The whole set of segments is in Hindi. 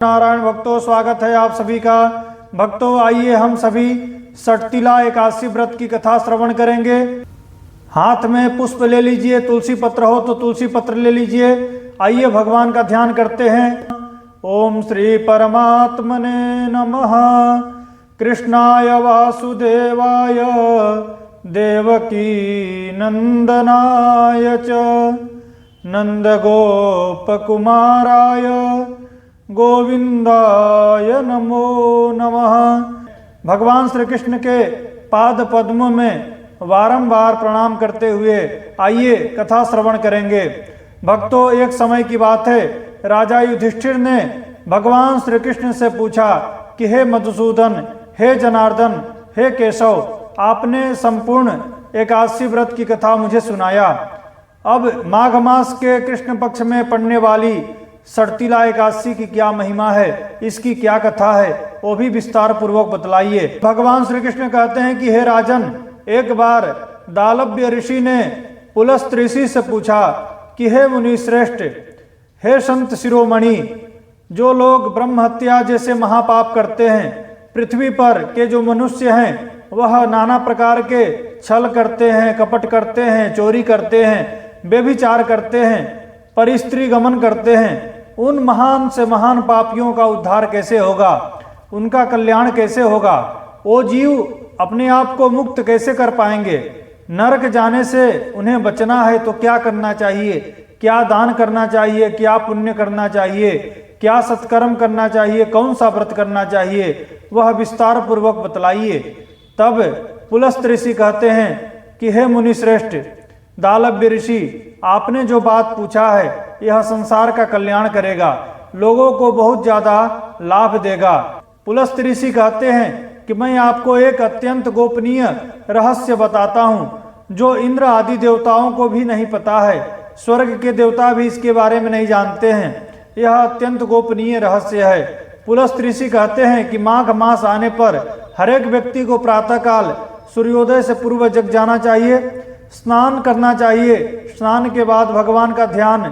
नारायण भक्तों, स्वागत है आप सभी का। भक्तों, आइए हम सभी षटतिला एकादशी व्रत की कथा श्रवण करेंगे। हाथ में पुष्प ले लीजिए, तुलसी पत्र हो तो तुलसी पत्र ले लीजिए। आइए भगवान का ध्यान करते हैं। ओम श्री परमात्मने नमः। कृष्णाय वासुदेवाय देवकी नंदनाय च नंदगोपकुमाराय गोविंदाय नमो नमः। भगवान श्री कृष्ण के पाद पद्मों में बारंबार प्रणाम करते हुए आइए कथा श्रवण करेंगे। भक्तों, एक समय की बात है, राजा युधिष्ठिर ने भगवान श्री कृष्ण से पूछा कि हे मधुसूदन, हे जनार्दन, हे केशव, आपने संपूर्ण एकादशी व्रत की कथा मुझे सुनाया। अब माघ मास के कृष्ण पक्ष में पड़ने वाली षटतिला एकादशी की क्या महिमा है, इसकी क्या कथा है, वो भी विस्तार पूर्वक बतलाइए। भगवान श्री कृष्ण कहते हैं कि हे राजन, एक बार दालव्य ऋषि ने पुलस्त ऋषि से पूछा कि हे मुनि श्रेष्ठ, हे संत शिरोमणि, जो लोग ब्रह्म हत्या जैसे महापाप करते हैं, पृथ्वी पर के जो मनुष्य हैं वह नाना प्रकार के छल करते हैं, कपट करते हैं, चोरी करते हैं, व्यभिचार करते हैं, परिस्त्री गमन करते हैं, उन महान से महान पापियों का उद्धार कैसे होगा, उनका कल्याण कैसे होगा, वो जीव अपने आप को मुक्त कैसे कर पाएंगे, नरक जाने से उन्हें बचना है तो क्या करना चाहिए, क्या दान करना चाहिए, क्या पुण्य करना चाहिए, क्या सत्कर्म करना चाहिए, कौन सा व्रत करना चाहिए, वह विस्तार पूर्वक बतलाइए। तब पुलस्त ऋषि कहते हैं कि हे मुनि श्रेष्ठ, दालव्य ऋषि, आपने जो बात पूछा है यह संसार का कल्याण करेगा, लोगों को बहुत ज्यादा लाभ देगा। पुलस्त ऋषि कहते हैं कि मैं आपको एक अत्यंत गोपनीय रहस्य बताता हूँ जो इंद्र आदि देवताओं को भी नहीं पता है, स्वर्ग के देवता भी इसके बारे में नहीं जानते हैं। यह अत्यंत गोपनीय रहस्य है। पुलस्त ऋषि कहते हैं कि माघ मास आने पर हर एक व्यक्ति को प्रातःकाल सूर्योदय से पूर्व जग जाना चाहिए, स्नान करना चाहिए। स्नान के बाद भगवान का ध्यान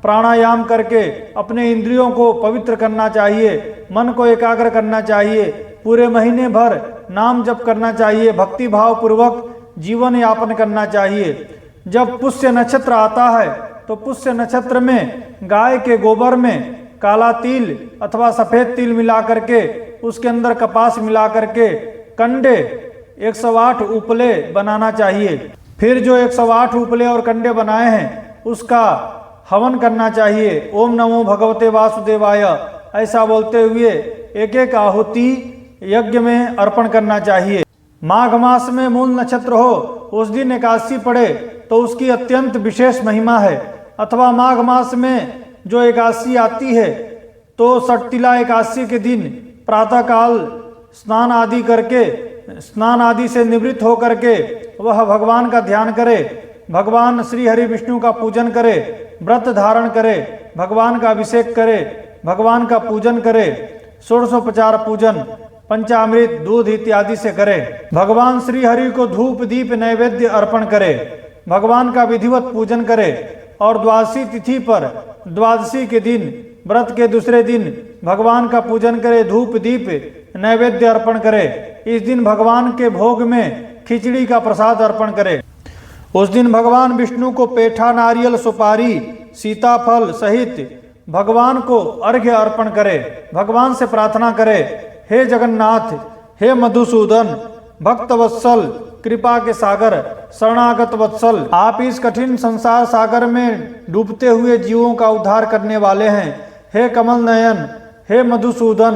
प्राणायाम करके अपने इंद्रियों को पवित्र करना चाहिए, मन को एकाग्र करना चाहिए, पूरे महीने भर नाम जप करना चाहिए, भक्ति भाव पूर्वक जीवन यापन करना चाहिए। जब पुष्य नक्षत्र आता है तो पुष्य नक्षत्र में गाय के गोबर में काला तिल अथवा सफेद तिल मिला करके उसके अंदर कपास मिला करके कंडे 108 उपले बनाना चाहिए। फिर जो 108 उपले और कंडे बनाए हैं उसका हवन करना चाहिए। ओम नमो भगवते वासुदेवाय ऐसा बोलते हुए एक एक आहुति यज्ञ में अर्पण करना चाहिए। माघ मास में मूल नक्षत्र हो उस दिन एकादशी पड़े तो उसकी अत्यंत विशेष महिमा है। अथवा माघ मास में जो एकादशी आती है तो षटतिला एकादशी के दिन प्रातःकाल स्नान आदि करके, स्नान आदि से निवृत्त होकर के वह भगवान का ध्यान करे, भगवान श्री हरि विष्णु का पूजन करे, व्रत धारण करे, भगवान का अभिषेक करे, भगवान का पूजन करे, षोडशोपचार पूजन, पंचामृत, दूध इत्यादि से करे, भगवान श्री हरि को धूप दीप नैवेद्य अर्पण करे, भगवान का विधिवत पूजन करे और द्वादशी तिथि पर द्वादशी के दिन व्रत के दूसरे दिन भगवान का पूजन करे, धूप दीप नैवेद्य अर्पण करे। इस दिन भगवान के भोग में खिचड़ी का प्रसाद अर्पण करे। उस दिन भगवान विष्णु को पेठा, नारियल, सुपारी, सीताफल सहित भगवान को अर्घ्य अर्पण करे, भगवान से प्रार्थना करे, हे जगन्नाथ, हे मधुसूदन, भक्त वत्सल, कृपा के सागर, शरणागत वत्सल, आप इस कठिन संसार सागर में डूबते हुए जीवों का उद्धार करने वाले हैं। हे कमल नयन, हे मधुसूदन,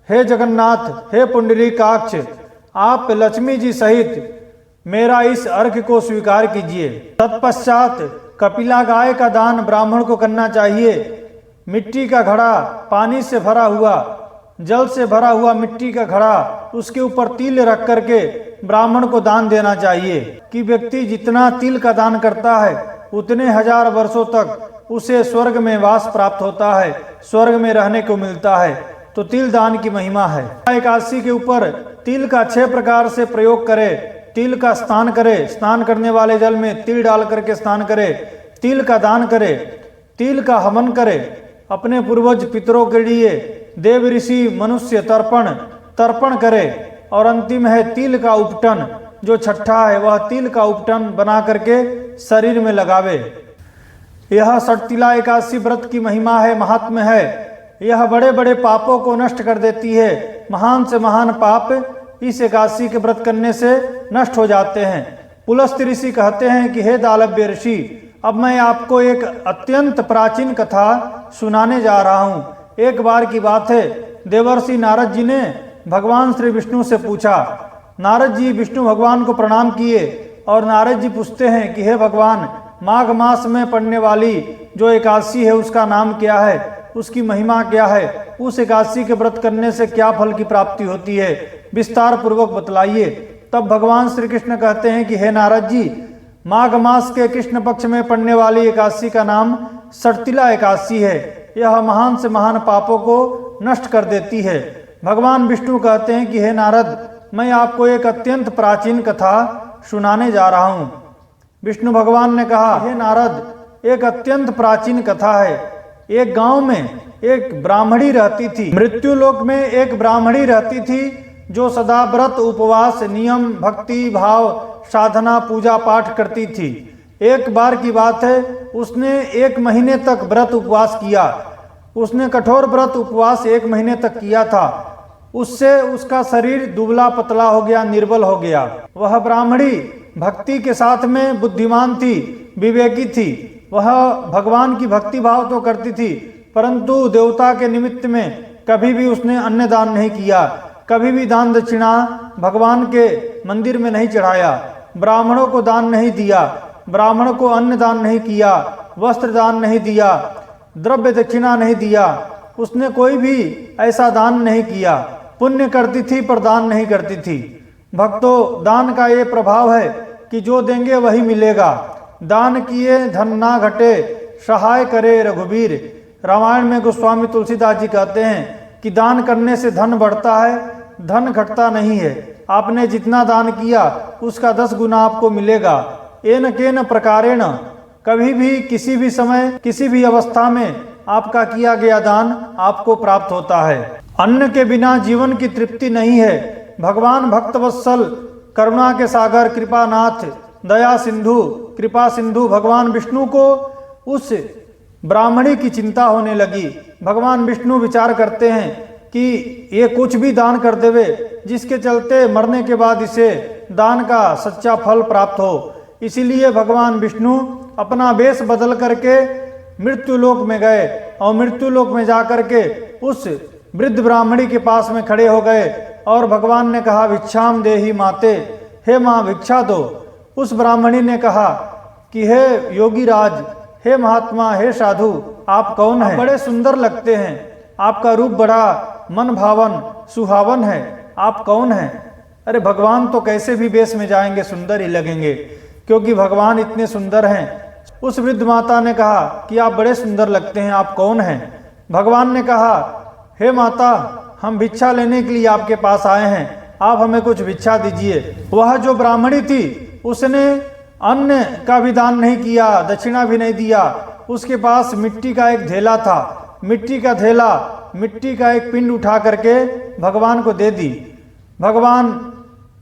हे जगन्नाथ, हे पुंडरीकाक्ष, आप लक्ष्मी जी सहित मेरा इस अर्घ्य को स्वीकार कीजिए। तत्पश्चात कपिला गाय का दान ब्राह्मण को करना चाहिए। मिट्टी का घड़ा, पानी से भरा हुआ, जल से भरा हुआ मिट्टी का घड़ा, उसके ऊपर तिल रख करके ब्राह्मण को दान देना चाहिए कि व्यक्ति जितना तिल का दान करता है उतने हजार वर्षों तक उसे स्वर्ग में वास प्राप्त होता है, स्वर्ग में रहने को मिलता है। तो तिल दान की महिमा है। एकादशी के ऊपर तिल का 6 प्रकार से प्रयोग करे, तिल का स्नान करे, स्नान करने वाले जल में तिल डाल करके स्नान करे, तिल का दान करे, तिल का हवन करे, अपने पूर्वज पितरों के लिए देव ऋषि मनुष्य तर्पण करे। और अंतिम है तिल का उपटन, जो छठा है वह तिल का उपटन बना करके शरीर में लगावे। यह षटतिला एकादशी व्रत की महिमा है, महात्म्य है। यह बड़े बड़े पापों को नष्ट कर देती है। महान से महान पाप इस एकादशी के व्रत करने से नष्ट हो जाते हैं। पुलस्त्य ऋषि कहते हैं कि हे दालव्य ऋषि, अब मैं आपको एक अत्यंत प्राचीन कथा सुनाने जा रहा हूँ। एक बार की बात है, देवर्षि नारद जी ने भगवान श्री विष्णु से पूछा। नारद जी विष्णु भगवान को प्रणाम किए और नारद जी पूछते हैं कि हे भगवान, माघ मास में पड़ने वाली जो एकादशी है उसका नाम क्या है, उसकी महिमा क्या है, उस एकादशी के व्रत करने से क्या फल की प्राप्ति होती है, विस्तार पूर्वक बतलाइए। तब भगवान श्री कृष्ण कहते हैं कि हे नारद जी, माघ मास के कृष्ण पक्ष में पड़ने वाली एकादशी का नाम षटतिला एकादशी है। यह महान से महान पापों को नष्ट कर देती है। भगवान विष्णु कहते हैं कि हे नारद, मैं आपको एक अत्यंत प्राचीन कथा सुनाने जा रहा हूँ। विष्णु भगवान ने कहा, हे नारद, एक अत्यंत प्राचीन कथा है। एक गांव में एक ब्राह्मणी रहती थी। मृत्यु लोक में एक ब्राह्मणी रहती थी जो सदा व्रत उपवास नियम भक्ति भाव साधना पूजा पाठ करती थी। एक बार की बात है, उसने 1 महीने तक व्रत उपवास किया। उसने कठोर व्रत उपवास 1 महीने तक किया था। उससे उसका शरीर दुबला पतला हो गया, निर्बल हो गया। वह ब्राह्मणी भक्ति के साथ में बुद्धिमान थी, विवेकी थी। वह भगवान की भक्ति भाव तो करती थी, परंतु देवता के निमित्त में कभी भी उसने अन्न दान नहीं किया, कभी भी दान दक्षिणा भगवान के मंदिर में नहीं चढ़ाया, ब्राह्मणों को दान नहीं दिया, ब्राह्मणों को अन्न दान नहीं किया, वस्त्र दान नहीं दिया, द्रव्य दक्षिणा नहीं दिया। उसने कोई भी ऐसा दान नहीं किया। पुण्य करती थी पर दान नहीं करती थी। भक्तों, दान का ये प्रभाव है कि जो देंगे वही मिलेगा। दान किए धन ना घटे, सहाय करे रघुबीर। रामायण में गोस्वामी तुलसीदास जी कहते हैं कि दान करने से धन बढ़ता है, धन घटता नहीं है। आपने जितना दान किया उसका 10 गुना आपको मिलेगा। एन केन प्रकारेण, कभी भी किसी भी समय किसी भी अवस्था में आपका किया गया दान आपको प्राप्त होता है। अन्न के बिना जीवन की तृप्ति नहीं है। भगवान भक्तवत्सल, करुणा के सागर, कृपानाथ, दया सिंधु, कृपा सिंधु भगवान विष्णु को उस ब्राह्मणी की चिंता होने लगी। भगवान विष्णु विचार करते हैं कि ये कुछ भी दान कर देवे, जिसके चलते मरने के बाद इसे दान का सच्चा फल प्राप्त हो। इसीलिए भगवान विष्णु अपना वेश बदल करके मृत्यु लोक में गए और मृत्यु लोक में जाकर के उस वृद्ध ब्राह्मणी के पास में खड़े हो गए और भगवान ने कहा, भिक्षाम देहि माते, हे माँ भिक्षा दो। उस ब्राह्मणी ने कहा कि हे योगी राज, हे महात्मा, हे साधु, आप कौन हैं? बड़े सुंदर लगते हैं, आपका रूप बड़ा मन भावन सुहावन है, आप कौन हैं? अरे भगवान तो कैसे भी वेश में जाएंगे सुंदर ही लगेंगे, क्योंकि भगवान इतने सुंदर हैं। उस वृद्ध माता ने कहा कि आप बड़े सुंदर लगते हैं, आप कौन हैं? भगवान ने कहा, हे माता, हम भिक्षा लेने के लिए आपके पास आए हैं, आप हमें कुछ भिक्षा दीजिए। वह जो ब्राह्मणी थी उसने अन्न का भी दान नहीं किया, दक्षिणा भी नहीं दिया। उसके पास मिट्टी का एक धेला था। मिट्टी का धेला, मिट्टी का एक पिंड उठा करके भगवान को दे दी। भगवान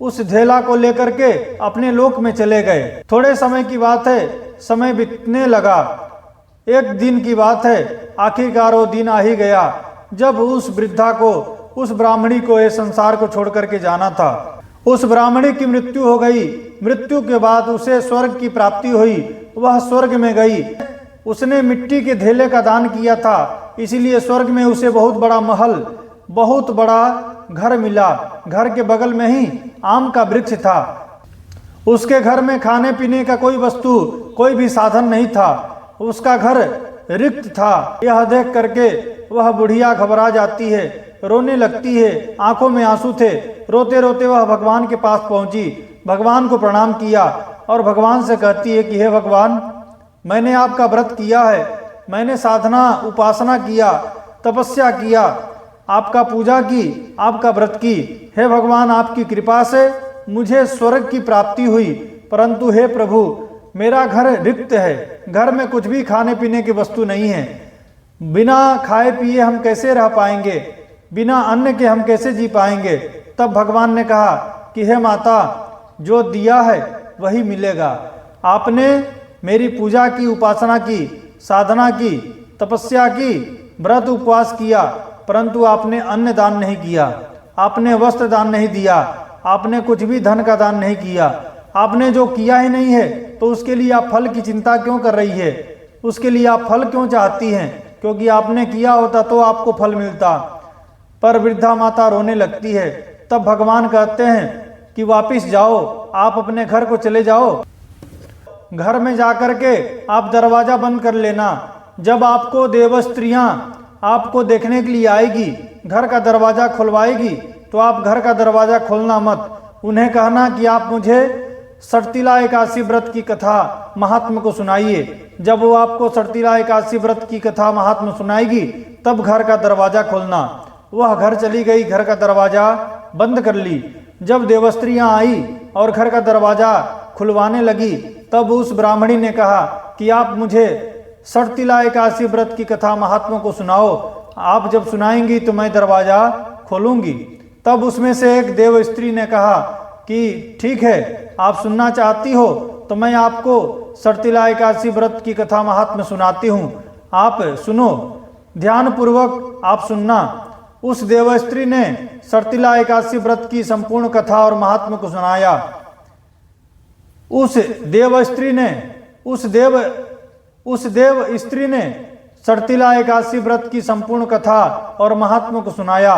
उस धेला को लेकर के अपने लोक में चले गए। थोड़े समय की बात है, समय बीतने लगा। एक दिन की बात है, आखिरकार वो दिन आ ही गया जब उस वृद्धा को, उस ब्राह्मणी को ये संसार को छोड़ करके जाना था। उस ब्राह्मणी की मृत्यु हो गई। मृत्यु के बाद उसे स्वर्ग की प्राप्ति हुई। वह स्वर्ग में गई। उसने मिट्टी के धेले का दान किया था, इसीलिए स्वर्ग में उसे बहुत बड़ा महल, बहुत बड़ा घर मिला। घर के बगल में ही आम का वृक्ष था। उसके घर में खाने पीने का कोई वस्तु, कोई भी साधन नहीं था। उसका घर रिक्त था। यह देख करके वह बुढ़िया घबरा जाती है, रोने लगती है, आंखों में आंसू थे। रोते रोते वह भगवान के पास पहुंची, भगवान को प्रणाम किया और भगवान से कहती है कि हे भगवान, मैंने आपका व्रत किया है, मैंने साधना उपासना किया, तपस्या किया, आपका पूजा की, आपका व्रत की। हे भगवान, आपकी कृपा से मुझे स्वर्ग की प्राप्ति हुई, परंतु हे प्रभु, मेरा घर रिक्त है, घर में कुछ भी खाने पीने की वस्तु नहीं है। बिना खाए पिए हम कैसे रह पाएंगे? बिना अन्न के हम कैसे जी पाएंगे। तब भगवान ने कहा कि हे माता, जो दिया है वही मिलेगा। आपने मेरी पूजा की, उपासना की, साधना की, तपस्या की, व्रत उपवास किया, परंतु आपने अन्न दान नहीं किया, आपने वस्त्र दान नहीं दिया, आपने कुछ भी धन का दान नहीं किया। आपने जो किया ही नहीं है तो उसके लिए आप फल की चिंता क्यों कर रही है, उसके लिए आप फल क्यों चाहती हैं? क्योंकि आपने किया होता तो आपको फल मिलता। पर वृद्धा माता रोने लगती है। तब भगवान कहते हैं कि वापिस जाओ, आप अपने घर को चले जाओ। घर में जाकर के आप दरवाजा बंद कर लेना। जब आपको देवस्त्रियां आपको देखने के लिए आएगी, घर का दरवाजा खुलवाएगी, तो आप घर का दरवाजा खोलना मत। उन्हें कहना कि आप मुझे सटतिला एकादशी व्रत की कथा महात्म को सुनाइए। जब वो आपको सटतिला एकादशी व्रत की कथा महात्म सुनाएगी, तब घर का दरवाजा खोलना। वह घर चली गई, घर का दरवाजा बंद कर ली। जब देवस्त्रियां आई और घर का दरवाजा खुलवाने लगी, तब उस ब्राह्मणी ने कहा कि आप मुझे सटतिला एकादशी व्रत की कथा महात्मा को सुनाओ। आप जब सुनाएंगी तो मैं दरवाजा खोलूंगी। तब उसमें से एक देव स्त्री ने कहा कि ठीक है, आप सुनना चाहती हो तो मैं आपको सटतिला एकादशी व्रत की कथा महात्मा सुनाती हूँ। आप सुनो, ध्यान पूर्वक आप सुनना। उस देव स्त्री ने सटतिला एकादशी व्रत की संपूर्ण कथा और महात्मा को सुनाया। उस देव स्त्री ने सटतिला एकादशी व्रत की संपूर्ण कथा और महात्मा को सुनाया।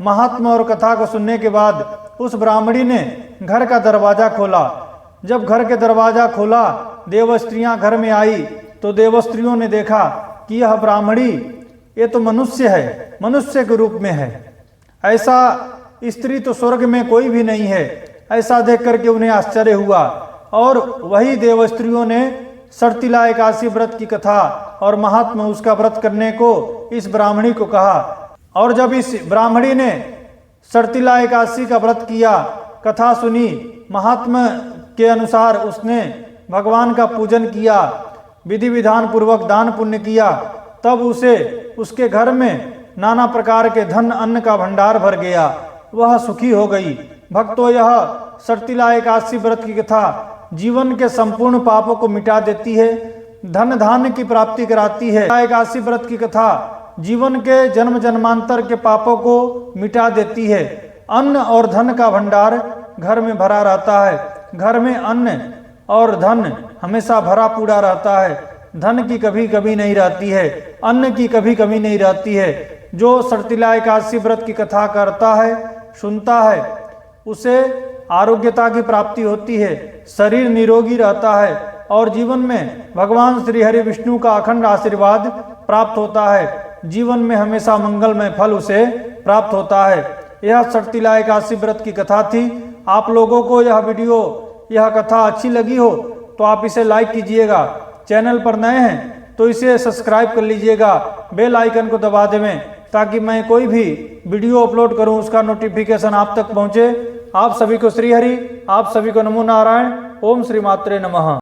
महात्मा और कथा को सुनने के बाद उस ब्राह्मणी ने घर का दरवाजा खोला। जब घर के दरवाजा खोला, देव स्त्रियां घर में आई, तो देव स्त्रियों ने देखा कि यह ब्राह्मणी ये तो मनुष्य है, मनुष्य के रूप में है। ऐसा स्त्री तो स्वर्ग में कोई भी नहीं है। ऐसा देख करके उन्हें आश्चर्य हुआ और वही देव स्त्रियों ने सटतिला एकादशी व्रत की कथा और महात्मा उसका व्रत करने को इस ब्राह्मणी को कहा। और जब इस ब्राह्मणी ने सटतिला एकादशी का व्रत किया, कथा सुनी, महात्मा के अनुसार उसने भगवान का पूजन किया, विधि विधान पूर्वक दान पुण्य किया, तब उसे उसके घर में नाना प्रकार के धन अन्न का भंडार भर गया। वह सुखी हो गई। भक्तों, यह सटतिला एकादशी व्रत की कथा जीवन के संपूर्ण पापों को मिटा देती है, धन धान्य की प्राप्ति कराती है। एकादशी व्रत की कथा जीवन के जन्म जन्मांतर के पापों को मिटा देती है। अन्न और धन का भंडार घर में भरा रहता है। घर में अन्न और धन हमेशा भरा पूरा रहता है। धन की कभी कमी नहीं रहती है, अन्न की कभी कमी नहीं रहती है। जो सटतिला एकादशी व्रत की कथा करता है, सुनता है, उसे आरोग्यता की प्राप्ति होती है, शरीर निरोगी रहता है और जीवन में भगवान श्री हरि विष्णु का अखंड आशीर्वाद प्राप्त होता है। जीवन में हमेशा मंगलमय फल उसे प्राप्त होता है। यह सटतिला एकादशी व्रत की कथा थी। आप लोगों को यह वीडियो, यह कथा अच्छी लगी हो तो आप इसे लाइक कीजिएगा। चैनल पर नए हैं तो इसे सब्सक्राइब कर लीजिएगा, बेल आइकन को दबा देवें ताकि मैं कोई भी वीडियो अपलोड करूं उसका नोटिफिकेशन आप तक पहुंचे। आप सभी को श्री हरि, आप सभी को नमो नारायण। ओम श्री मात्रे नमः।